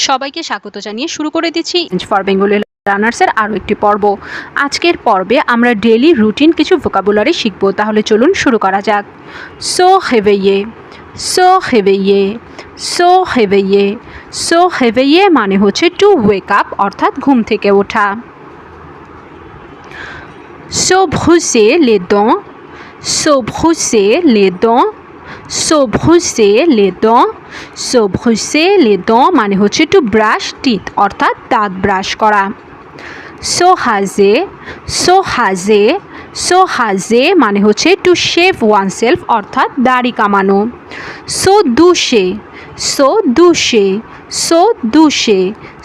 সবাইকে স্বাগত জানিয়ে শুরু করে দিচ্ছি ফর বেঙ্গলি লার্নার্সের আরও একটি পর্ব। আজকের পর্বে আমরা ডেইলি রুটিন কিছু ভোকাবুলারি শিখব। তাহলে চলুন শুরু করা যাক। So Hevea, so Hevea, so Hevea. So Hevea মানে হচ্ছে টু ওয়েক আপ, অর্থাৎ ঘুম থেকে ওঠা। সো ব্রুসে লে দents, সো ব্রুসে লে dents, সো ব্রুসে লে dents, সো ব্রুসে লে dents মানে হচ্ছে টু ব্রাশ টিথ, অর্থাৎ দাঁত ব্রাশ করা। সো হাজে, সো হাজে, সো হাজে মানে হচ্ছে টু শেভ ওয়ানসেলফ, অর্থাৎ দাড়ি কামানো। সো দুশে, সো দুশে, সো দুশে,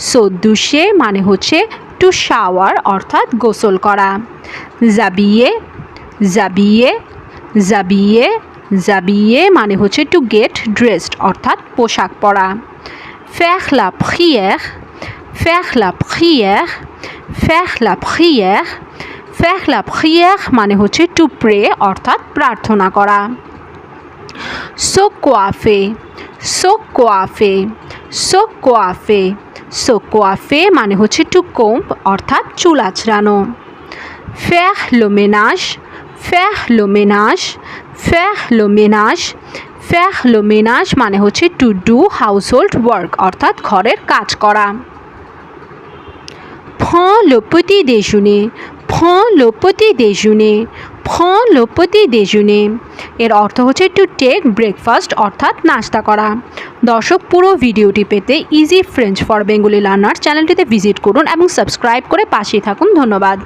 সো দুশে মানে হচ্ছে টু শাওয়ার, অর্থাৎ গোসল করা। জাবিয়ে, জাবিয়ে, জাবিয়ে, জাবিয়ে মানে হচ্ছে টু গেট ড্রেসড, অর্থাৎ পোশাক পরা। ফ্যার লা প্রিয়ার, ফ্যার লা প্রিয়ার, ফ্যার লা প্রিয়ার, ফ্যার লা প্রিয়ার মানে হচ্ছে টু প্রে, অর্থাৎ প্রার্থনা করা। সো কোয়াফে, সো কোয়াফে, সো কোয়াফে, সো কোয়াফে মানে হচ্ছে টু কোম্ব, অর্থাৎ চুল আঁচড়ানো। ফ্যার লো মেনাজ, ফ্যার লো মেনাজ, ফ্যার লো মেনাজ, ফ্যার লো মেনাজ মানে হচ্ছে to do house hold work, অর্থাৎ ঘরের কাজ করা। prends le petit déjeuner, prends le petit déjeuner, prends le petit déjeuner এর অর্থ হচ্ছে টু টেক ব্রেকফাস্ট, অর্থাৎ নাস্তা করা। দর্শক, পুরো ভিডিওটি পেতে easy French for Bengali learner চ্যানেলটিতে ভিজিট করুন এবং সাবস্ক্রাইব করে পাশেই থাকুন। ধন্যবাদ।